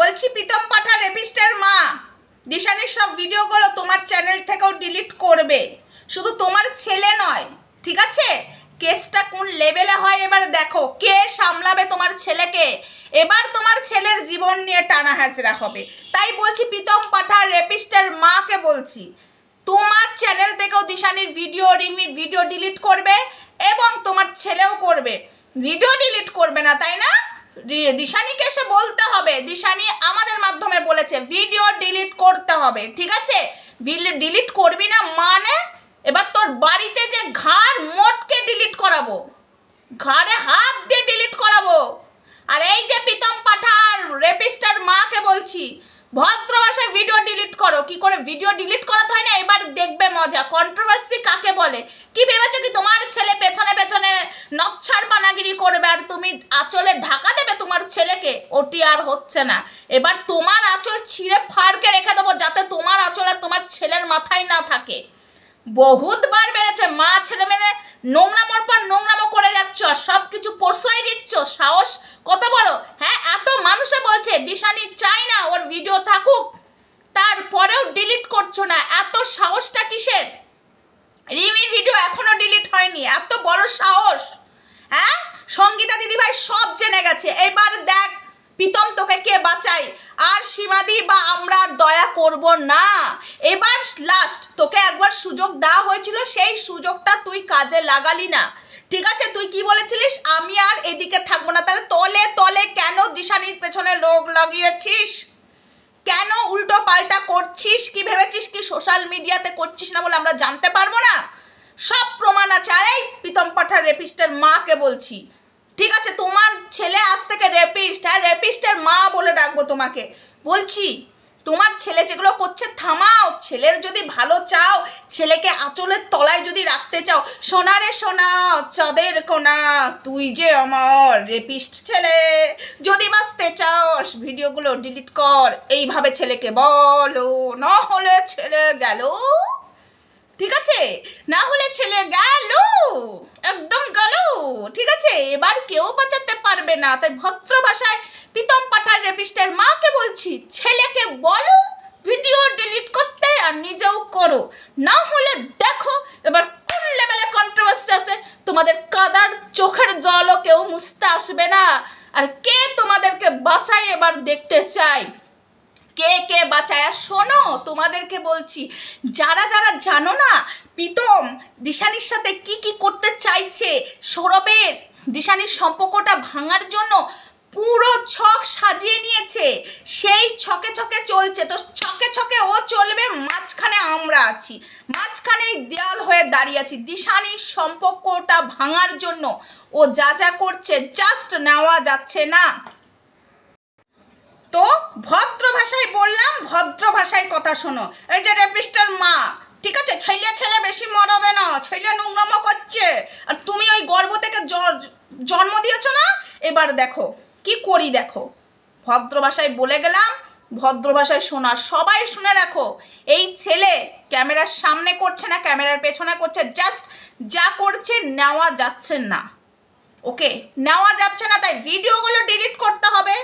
বলছি প্রীতম পাঠা রেপিস্টের মা দিশানির সব ভিডিওগুলো তোমার চ্যানেল থেকেও ডিলিট করবে। শুধু তোমার ছেলে নয়, ঠিক আছে? কেসটা কোন লেভেলে হয় এবার দেখো। কে সামলাবে তোমার ছেলেকে? এবার তোমার ছেলের জীবন নিয়ে টানা হাজরা হবে। তাই বলছি প্রীতম পাঠা রেপিস্টের মাকে বলছি, তোমার চ্যানেল থেকেও দিশানির ভিডিও ডিলিট করবে এবং তোমার ছেলেও করবে। ভিডিও ডিলিট করবে না, তাই না? দিশানিকে এসে বলতে হবে, দিশানি আমাদের মাধ্যমে বলেছে ভিডিও ডিলিট করতে হবে, ঠিক আছে? ডিলিট করবি না মানে এবার তোর বাড়িতে যে ঘাড় মোটকে ডিলিট করাবো, ঘাড়ে হাত দিয়ে ডিলিট করাবো। আর এই যে প্রীতম পাঠার রেপিস্টার মাকে বলছি, ভদ্র ভাষায় ভিডিও ডিলিট করো। কি করে ভিডিও ডিলিট করাতে হয় না এবার দেখবে মজা। কন্ট্রোভার্সি কাকে বলে? কি ভেবেছো কি তোমার ছেলে পেছনে পেছনে নচ্ছার বানাগিরি করবে আর তুমি আঁচলে ঢাকা দেবে তোমার ছেলেকে? ওটি আর হচ্ছে না। এবার তোমার আঁচল ছিঁড়ে ফাড়কে রেখে দেবো যাতে তোমার আঁচল আর তোমার ছেলের মাথায় না থাকে। বহুতবার বেড়েছে, মা ছেলে মেয়ে নোংরামোর পর নোংরামো করে যাচ্ছ, সব কিছু প্রশ্রয় দিচ্ছ। সাহস কত বড়? হ্যাঁ, এত মানুষে বলছে দিশানি চাই না ওর ভিডিও থাকুক, তারপরেও ডিলিট করছো না। এত সাহসটা কিসের? রিমির ভিডিও এখনো ডিলিট হয়নি, এত বড় সাহস? হ্যাঁ, সঙ্গীতা দিদিভাই সব জেনে গেছে। এবার দেখ প্রীতম তোকে কে বাঁচাই। আর সীমাদি বা আমরা দয়া করব না। এবার লাস্ট তোকে একবার সুযোগ দেওয়া হয়েছিল, সেই সুযোগটা তুই কাজে লাগালি না, ঠিক আছে? তুই কি বলেছিলিস? আমি আর এদিকে থাকবো না। তাহলে তলে তলে কেন দিশানির পেছনে লোক লাগিয়েছিস? কেন উল্টো পাল্টা করছিস? কি ভেবেছিস কি সোশ্যাল মিডিয়াতে করছিস না বলে আমরা জানতে পারবো না? সব প্রমাণ আছে। আর এই প্রীতম পাঠা রেপিস্টের মাকে বলছি, ঠিক আছে? তোমার ছেলে আজ থেকে রেপিস্ট, হ্যাঁ রেপিস্টের মা বলে ডাকবো তোমাকে। বলছি তোমার ছেলে যেগুলো করছে থামাও। ছেলের যদি ভালো চাও, ছেলেকে আঁচলের তলায় যদি রাখতে চাও, সোনা রে সোনা চাঁদের কোনা তুই যে আমার রেপিস্ট ছেলে, যদি বাঁচতে চাস ভিডিওগুলো ডিলিট কর, এইভাবে ছেলেকে বলো। না হলে ছেলে গেল, ঠিক আছে? না হলে ছেলে গেল, একদম গেল, ঠিক আছে? এবার কেউ বাঁচাতে পারবে না। তাই ভদ্র ভাষায় প্রীতম পাঠার রেপিস্টের মাকে বলছি, ছেলেকে বলো ভিডিও ডিলিট করতে আর নিজেও করো। না হলে দেখো এবার কোন লেভেলে কন্ট্রোভার্সি আছে। তোমাদের কাদার চোখের জলও কেউ মুছতে আসবে না। আর কে তোমাদেরকে বাঁচায় এবার দেখতে চাই, কে কে বাঁচায়। আর শোনো, তোমাদেরকে বলছি, যারা যারা জানো না প্রীতম দিশানির সাথে কি কি করতে চাইছে, সৌরভের দিশানির সম্পর্কটা ভাঙার জন্য পুরো ছক সাজিয়ে নিয়েছে, সেই ছকে ছকে চলছে। তো ছকে ছকে ও চলবে, মাঝখানে আমরা আছি, মাঝখানে দেয়াল হয়ে দাঁড়িয়ে আছি। দিশানির সম্পর্কটা ভাঙার জন্য ও যা যা করছে জাস্ট নেওয়া যাচ্ছে না। তো ভদ্র ভাষায় বললাম, ভদ্র ভাষায় কথা শোনো। এই যে রেপিস্টের মা, ঠিক আছে? ছেলে বেশি মরবে না, ছেলে নোংরামো করছে আর তুমি ওই গর্ভ থেকে জন্ম দিয়েছো না। এবার দেখো কি করি, দেখো। ভদ্র ভাষায় বলে গেলাম, ভদ্র ভাষায় শোনা, সবাই শুনে রাখো। এই ছেলে ক্যামেরার সামনে করছে না, ক্যামেরার পেছনে করছে, জাস্ট যা করছে নেওয়া যাচ্ছে না। ওকে, নেওয়া যাচ্ছে না, তাই ভিডিওগুলো ডিলিট করতে হবে।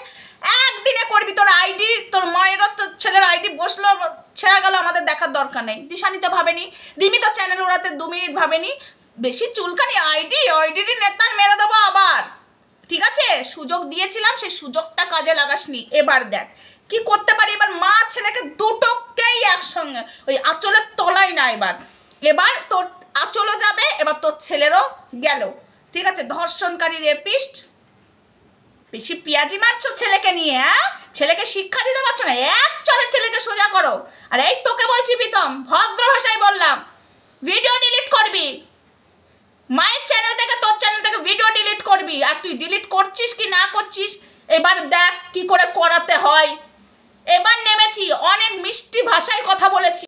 একদিনে করবি, তোর আইডি, তোর মায়েরও তোর ছেলের আইডি বসলো ছেড়ে গেল, আমাদের দেখার দরকার নেই। দিশানি তো ভাবেনি, রিমি তো চ্যানেল ওড়াতে 2 মিনিট ভাবেনি। বেশি চুলকানি আইডি নেতার মেরে দেবো আবার, ঠিক আছে? সুযোগ দিয়েছিলাম, সেই সুযোগটা কাজে লাগাসনি। এবার দেখ কি করতে পারি। এবার মা ছেলেকে দুটোকেই একসঙ্গে, ওই আঁচলের তলায় না। এবার তোর আঁচলও যাবে, এবার তোর ছেলেরও গেল, ঠিক আছে? ধর্ষণকারী রেপিস্ট, বেশি পেঁয়াজি মারছো ছেলেকে নিয়ে। হ্যাঁ, ছেলেকে শিক্ষা দিতে পারছো না, এক চলে ছেলেকে সোজা করো। আর এই তোকে বলছি প্রীতম, ভদ্র ভাষায় বললাম, ভিডিও ডিলিট করবি। মায়ের চ্যানেল থেকে তোর চ্যানেল থেকে ভিডিও ডিলিট করবি। আর তুই ডিলিট করছিস কি না করছিস এবার দেখ কি করে করাতে হয়। এবার নেমেছি, অনেক মিষ্টি ভাষায় কথা বলেছি।